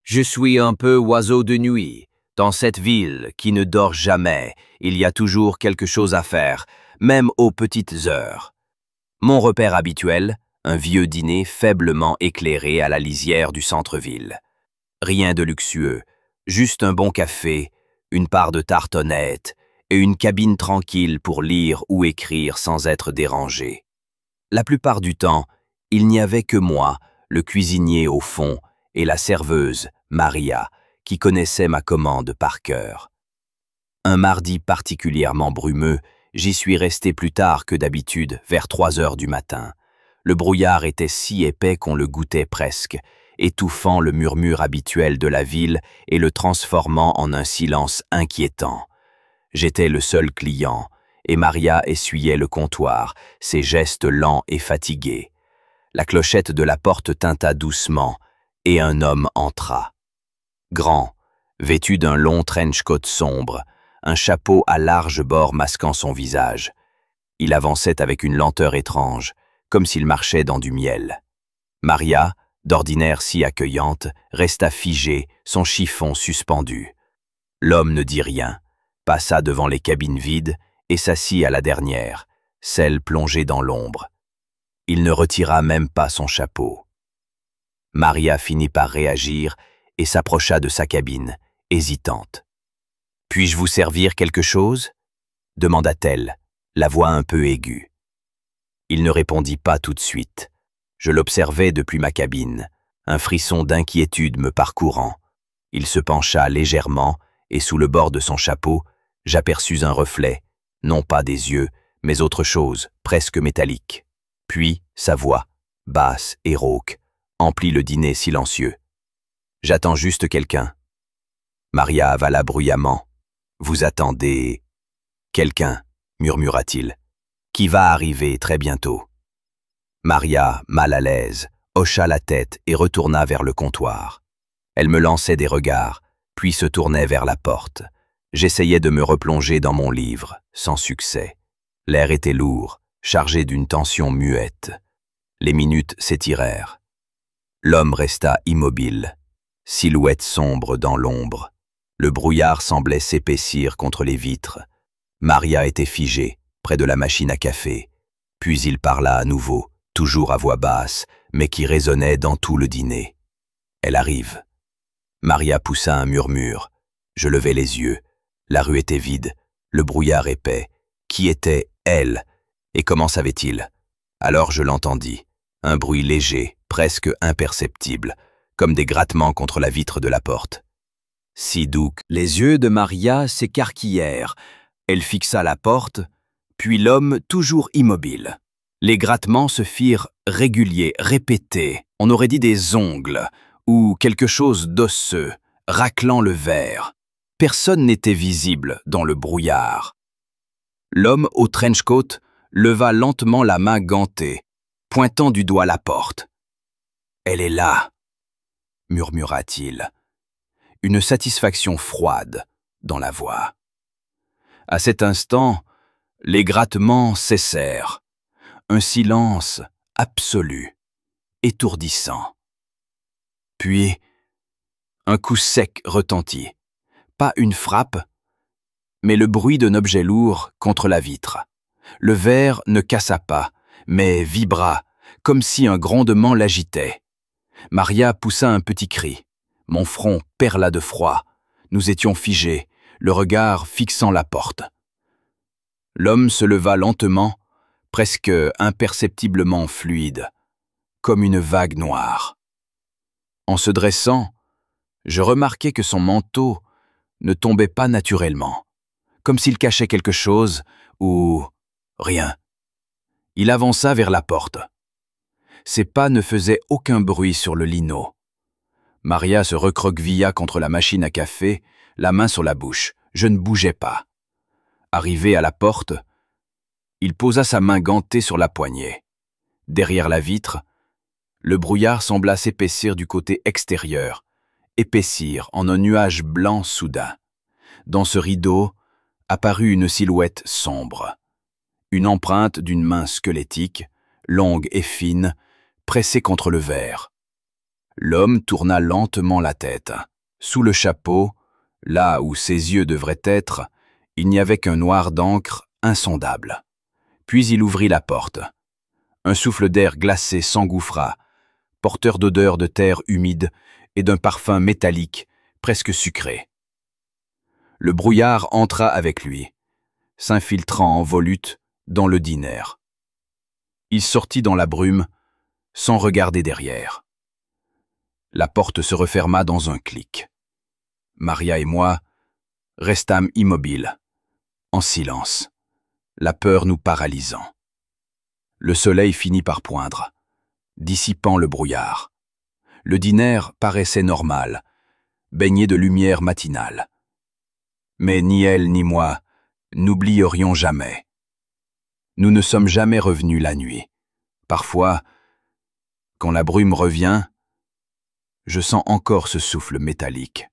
Je suis un peu oiseau de nuit. Dans cette ville qui ne dort jamais, il y a toujours quelque chose à faire, même aux petites heures. Mon repère habituel, un vieux dîner faiblement éclairé à la lisière du centre-ville. Rien de luxueux, juste un bon café, une part de tarte honnête et une cabine tranquille pour lire ou écrire sans être dérangé. La plupart du temps, il n'y avait que moi, le cuisinier au fond, et la serveuse, Maria, qui connaissait ma commande par cœur. Un mardi particulièrement brumeux, j'y suis resté plus tard que d'habitude, vers 3 heures du matin. Le brouillard était si épais qu'on le goûtait presque, étouffant le murmure habituel de la ville et le transformant en un silence inquiétant. J'étais le seul client, et Maria essuyait le comptoir, ses gestes lents et fatigués. La clochette de la porte tinta doucement, et un homme entra. Grand, vêtu d'un long trench-coat sombre, un chapeau à larges bords masquant son visage. Il avançait avec une lenteur étrange, comme s'il marchait dans du miel. Maria, d'ordinaire si accueillante, resta figée, son chiffon suspendu. L'homme ne dit rien, passa devant les cabines vides et s'assit à la dernière, celle plongée dans l'ombre. Il ne retira même pas son chapeau. Maria finit par réagir et s'approcha de sa cabine, hésitante. « Puis-je vous servir quelque chose ?» demanda-t-elle, la voix un peu aiguë. Il ne répondit pas tout de suite. Je l'observais depuis ma cabine, un frisson d'inquiétude me parcourant. Il se pencha légèrement et sous le bord de son chapeau, j'aperçus un reflet, non pas des yeux, mais autre chose, presque métallique. Puis, sa voix, basse et rauque, emplit le dîner silencieux. « J'attends juste quelqu'un. » Maria avala bruyamment. « Vous attendez... » « Quelqu'un, » murmura-t-il, « qui va arriver très bientôt. » Maria, mal à l'aise, hocha la tête et retourna vers le comptoir. Elle me lançait des regards, puis se tournait vers la porte. J'essayais de me replonger dans mon livre, sans succès. L'air était lourd, chargé d'une tension muette. Les minutes s'étirèrent. L'homme resta immobile, silhouette sombre dans l'ombre. Le brouillard semblait s'épaissir contre les vitres. Maria était figée, près de la machine à café. Puis il parla à nouveau, toujours à voix basse, mais qui résonnait dans tout le dîner. « Elle arrive. » Maria poussa un murmure. Je levai les yeux. La rue était vide, le brouillard épais. Qui était elle? Et comment savait-il? Alors je l'entendis. Un bruit léger, presque imperceptible, comme des grattements contre la vitre de la porte. Si doux. Les yeux de Maria s'écarquillèrent. Elle fixa la porte, puis l'homme toujours immobile. Les grattements se firent réguliers, répétés. On aurait dit des ongles, ou quelque chose d'osseux, raclant le verre. Personne n'était visible dans le brouillard. L'homme au trench-coat leva lentement la main gantée, pointant du doigt la porte. « Elle est là !» murmura-t-il. Une satisfaction froide dans la voix. À cet instant, les grattements cessèrent. Un silence absolu, étourdissant. Puis, un coup sec retentit. Pas une frappe, mais le bruit d'un objet lourd contre la vitre. Le verre ne cassa pas, mais vibra, comme si un grondement l'agitait. Maria poussa un petit cri. Mon front perla de froid. Nous étions figés, le regard fixant la porte. L'homme se leva lentement, presque imperceptiblement fluide, comme une vague noire. En se dressant, je remarquai que son manteau ne tombait pas naturellement, comme s'il cachait quelque chose ou rien. Il avança vers la porte. Ses pas ne faisaient aucun bruit sur le lino. Maria se recroquevilla contre la machine à café, la main sur la bouche. Je ne bougeais pas. Arrivé à la porte, il posa sa main gantée sur la poignée. Derrière la vitre, le brouillard sembla s'épaissir du côté extérieur, épaissir en un nuage blanc soudain. Dans ce rideau apparut une silhouette sombre, une empreinte d'une main squelettique, longue et fine, pressée contre le verre. L'homme tourna lentement la tête. Sous le chapeau, là où ses yeux devraient être, il n'y avait qu'un noir d'encre insondable. Puis il ouvrit la porte. Un souffle d'air glacé s'engouffra, porteur d'odeurs de terre humide et d'un parfum métallique, presque sucré. Le brouillard entra avec lui, s'infiltrant en volute dans le dîner. Il sortit dans la brume, sans regarder derrière. La porte se referma dans un clic. Maria et moi restâmes immobiles, en silence, la peur nous paralysant. Le soleil finit par poindre, dissipant le brouillard. Le dîner paraissait normal, baigné de lumière matinale. Mais ni elle ni moi n'oublierions jamais. Nous ne sommes jamais revenus la nuit. Parfois, quand la brume revient, je sens encore ce souffle métallique.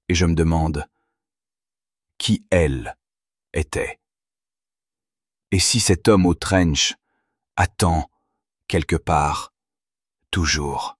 Et je me demande qui elle était. Et si cet homme au trench attend quelque part, toujours.